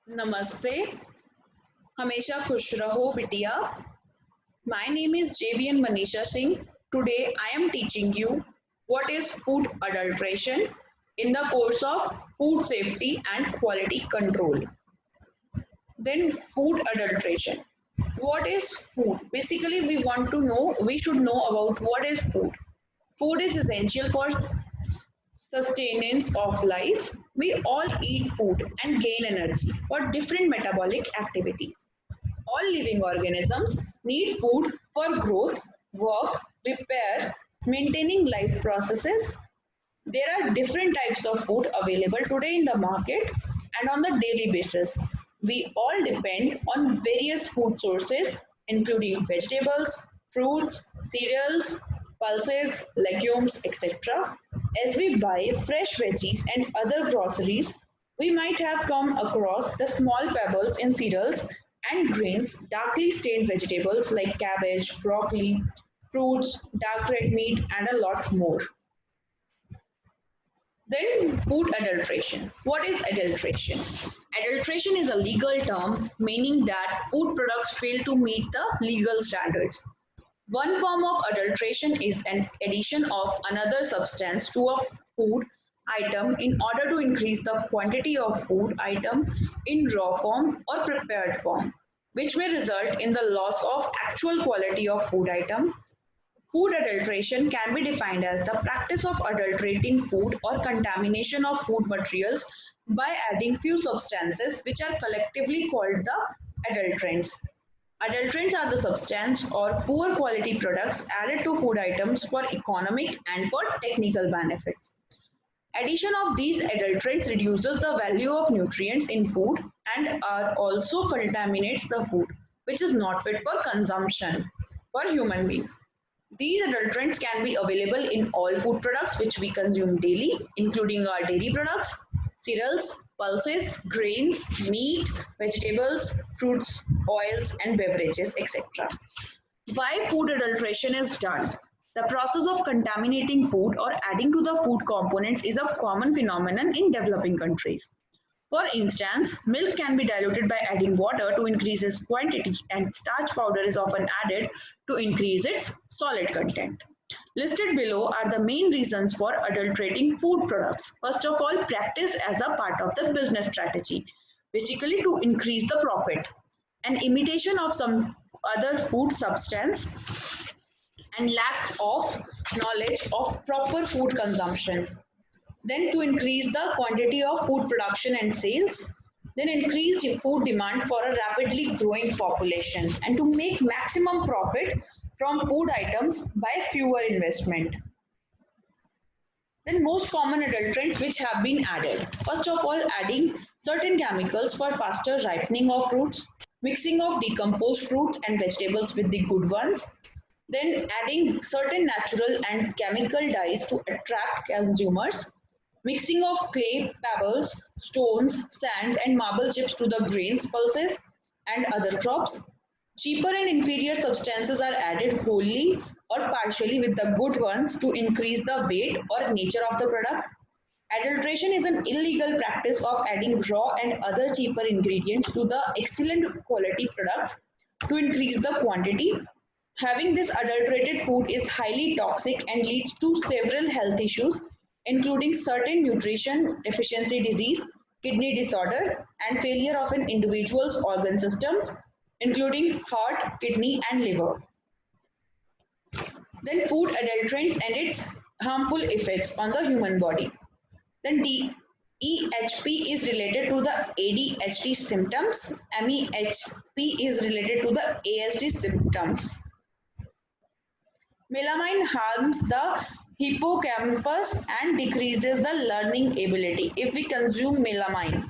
नमस्ते, हमेशा खुश रहो बिटिया. My name is JVN Manisha Singh. Today I am teaching you what is food adulteration in the course of food safety and quality control. Then food adulteration. What is food? Basically we should know about what is food. Food is essential for sustenance of life. We all eat food and gain energy for different metabolic activities. All living organisms need food for growth, work, repair, maintaining life processes. There are different types of food available today in the market and on the daily basis. We all depend on various food sources, including vegetables, fruits, cereals, pulses, legumes, etc. As we buy fresh veggies and other groceries, we might have come across the small pebbles in cereals and grains, darkly stained vegetables like cabbage, broccoli, fruits, dark red meat, and a lot more. Then food adulteration. What is adulteration? Adulteration is a legal term meaning that food products fail to meet the legal standards. One form of adulteration is an addition of another substance to a food item in order to increase the quantity of food item in raw form or prepared form, which may result in the loss of actual quality of food item. Food adulteration can be defined as the practice of adulterating food or contamination of food materials by adding few substances which are collectively called the adulterants. Adulterants are the substance or poor quality products added to food items for economic and for technical benefits. Addition of these adulterants reduces the value of nutrients in food and are also contaminates the food, which is not fit for consumption for human beings. These adulterants can be available in all food products which we consume daily, including our dairy products, cereals, pulses, grains, meat, vegetables, fruits, oils, and beverages, etc. Why food adulteration is done? The process of contaminating food or adding to the food components is a common phenomenon in developing countries. For instance, milk can be diluted by adding water to increase its quantity, and starch powder is often added to increase its solid content. Listed below are the main reasons for adulterating food products. First of all, practice as a part of the business strategy, basically to increase the profit. An imitation of some other food substance and lack of knowledge of proper food consumption. Then to increase the quantity of food production and sales, then increase the food demand for a rapidly growing population and to make maximum profit from food items by fewer investment. Then most common adulterants which have been added. First of all, adding certain chemicals for faster ripening of fruits, mixing of decomposed fruits and vegetables with the good ones, then adding certain natural and chemical dyes to attract consumers, mixing of clay, pebbles, stones, sand and marble chips to the grains, pulses and other crops. Cheaper and inferior substances are added wholly or partially with the good ones to increase the weight or nature of the product. Adulteration is an illegal practice of adding raw and other cheaper ingredients to the excellent quality products to increase the quantity. Having this adulterated food is highly toxic and leads to several health issues, including certain nutrition deficiency disease, kidney disorder, and failure of an individual's organ systems, including heart, kidney, and liver. Then food adulterants and its harmful effects on the human body. Then DEHP is related to the ADHD symptoms. MEHP is related to the ASD symptoms. Melamine harms the hippocampus and decreases the learning ability. If we consume melamine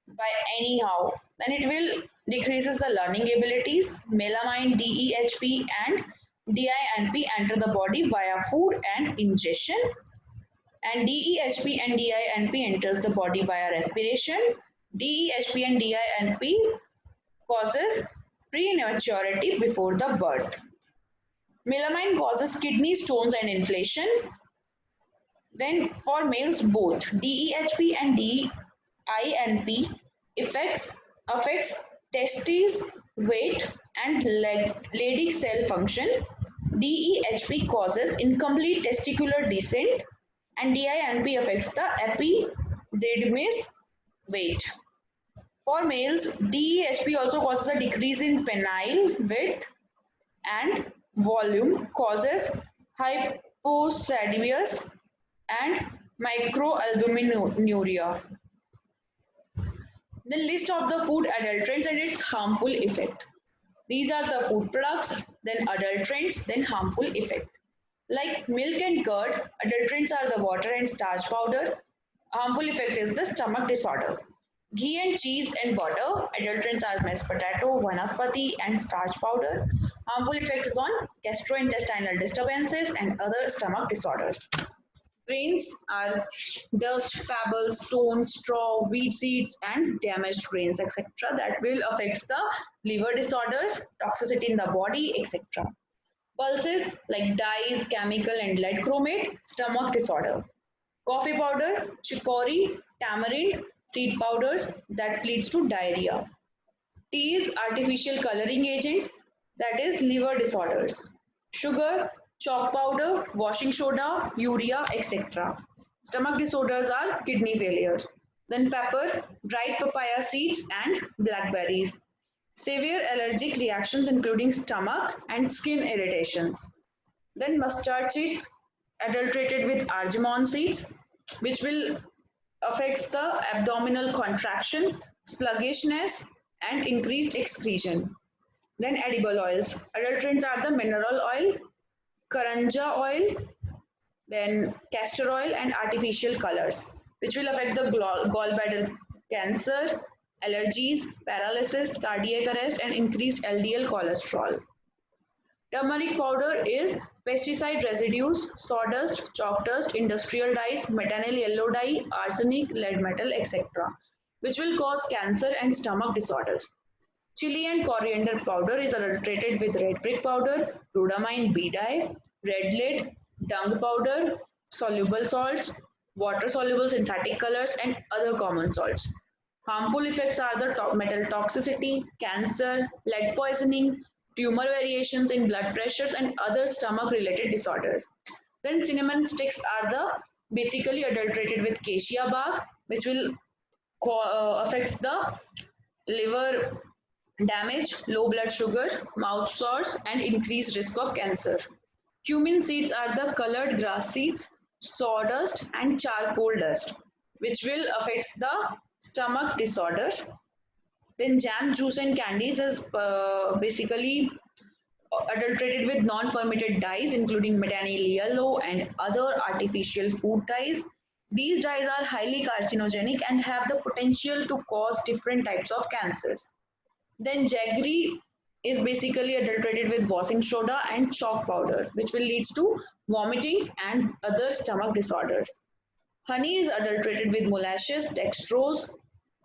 by anyhow, then it will decreases the learning abilities. Melamine, DEHP and DINP enter the body via food and ingestion, and DEHP and DINP enters the body via respiration. DEHP and DINP causes prematurity before the birth. Melamine causes kidney stones and inflammation. Then for males both DEHP and DINP Effects affects testes, weight, and Leydig cell function. DEHP causes incomplete testicular descent, and DINP affects the epididymis weight. For males, DEHP also causes a decrease in penile width and volume, causes hypospadias and microalbuminuria. The list of the food adulterants and its harmful effect. These are the food products, then adulterants, then harmful effect. Like milk and curd, adulterants are the water and starch powder. Harmful effect is the stomach disorder. Ghee and cheese and butter, adulterants are mashed potato, vanaspati, and starch powder. Harmful effect is on gastrointestinal disturbances and other stomach disorders. Grains are dust, fables, stones, straw, weed seeds, and damaged grains, etc. That will affect the liver disorders, toxicity in the body, etc. Pulses like dyes, chemical, and lead chromate, stomach disorder. Coffee powder, chicory, tamarind, seed powders that leads to diarrhea. Tea is artificial coloring agent, that is liver disorders. Sugar, chalk powder, washing soda, urea, etc. Stomach disorders are kidney failure. Then pepper, dried papaya seeds, and blackberries. Severe allergic reactions including stomach and skin irritations. Then mustard seeds adulterated with argemone seeds, which will affects the abdominal contraction, sluggishness, and increased excretion. Then edible oils. Adulterants are the mineral oil, karanja oil, then castor oil and artificial colors, which will affect the gallbladder cancer, allergies, paralysis, cardiac arrest, and increased LDL cholesterol. Turmeric powder is pesticide residues, sawdust, chalk dust, industrial dyes, methanol yellow dye, arsenic, lead metal, etc., which will cause cancer and stomach disorders. Chili and coriander powder is adulterated with red brick powder, rhodamine B dye, red lead, dung powder, soluble salts, water soluble synthetic colors, and other common salts. Harmful effects are the metal toxicity, cancer, lead poisoning, tumor variations in blood pressures, and other stomach related disorders. Then cinnamon sticks are the basically adulterated with cassia bark, which will affects the liver damage, low blood sugar, mouth sores, and increased risk of cancer. Cumin seeds are the colored grass seeds, sawdust, and charcoal dust, which will affect the stomach disorders. Then jam, juice, and candies is basically adulterated with non-permitted dyes, including methanol yellow and other artificial food dyes. These dyes are highly carcinogenic and have the potential to cause different types of cancers. Then jaggery is basically adulterated with washing soda and chalk powder, which will lead to vomitings and other stomach disorders. Honey is adulterated with molasses, dextrose,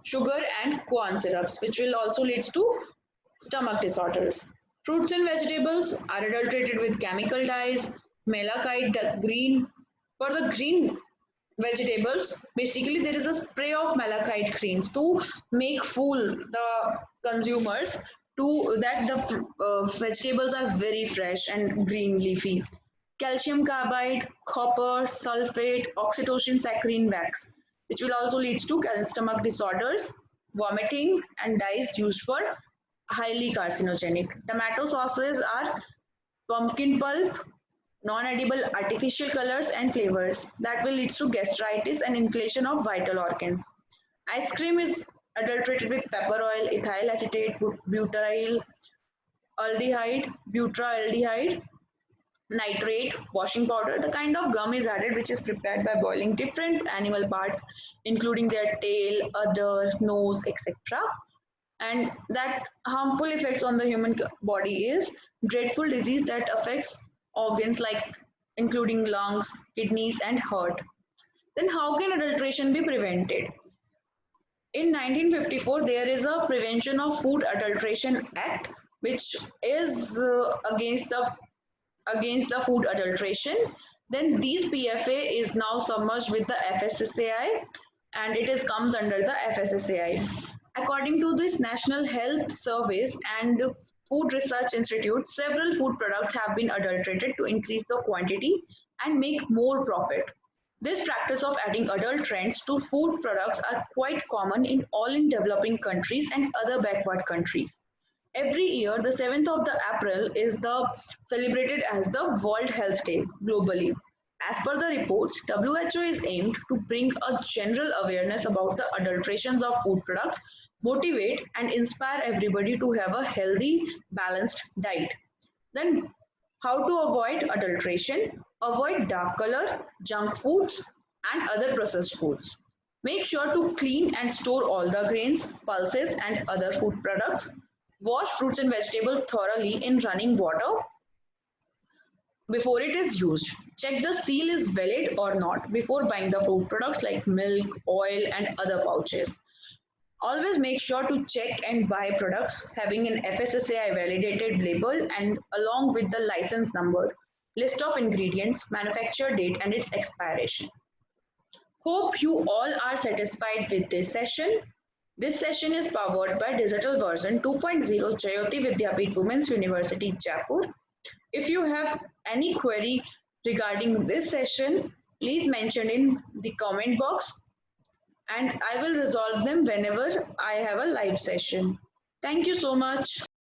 sugar, and corn syrups, which will also lead to stomach disorders. Fruits and vegetables are adulterated with chemical dyes, malachite green. For the green vegetables, basically there is a spray of malachite greens to make fool the consumers to that the vegetables are very fresh and green leafy. Calcium carbide, copper, sulfate, oxytocin saccharine wax, which will also lead to stomach disorders, vomiting, and dyes used for highly carcinogenic. Tomato sauces are pumpkin pulp, non-edible artificial colors and flavors that will lead to gastritis and inflation of vital organs. Ice cream is adulterated with pepper oil, ethyl acetate, butyryl aldehyde, butyraldehyde, nitrate, washing powder. The kind of gum is added which is prepared by boiling different animal parts, including their tail, udder, nose, etc. And that harmful effects on the human body is dreadful disease that affects organs like including lungs, kidneys, and heart. Then how can adulteration be prevented? In 1954, there is a Prevention of Food Adulteration Act, which is against the food adulteration. Then these PFA is now submerged with the FSSAI, and it is comes under the FSSAI. According to this National Health Service and Food Research Institute, several food products have been adulterated to increase the quantity and make more profit. This practice of adding adulterants to food products are quite common in all in developing countries and other backward countries. Every year, the 7th of the April is the celebrated as the World Health Day globally. As per the reports, WHO is aimed to bring a general awareness about the adulterations of food products, motivate and inspire everybody to have a healthy, balanced diet. Then, how to avoid adulteration? Avoid dark color, junk foods, and other processed foods. Make sure to clean and store all the grains, pulses, and other food products. Wash fruits and vegetables thoroughly in running water before it is used. Check the seal is valid or not before buying the food products like milk, oil, and other pouches. Always make sure to check and buy products having an FSSAI validated label and along with the license number, list of ingredients, manufacture date, and its expiration. Hope you all are satisfied with this session. This session is powered by Digital Version 2.0 Jayoti Vidyapeeth Women's University, Jaipur. If you have any query regarding this session, please mention in the comment box and I will resolve them whenever I have a live session. Thank you so much.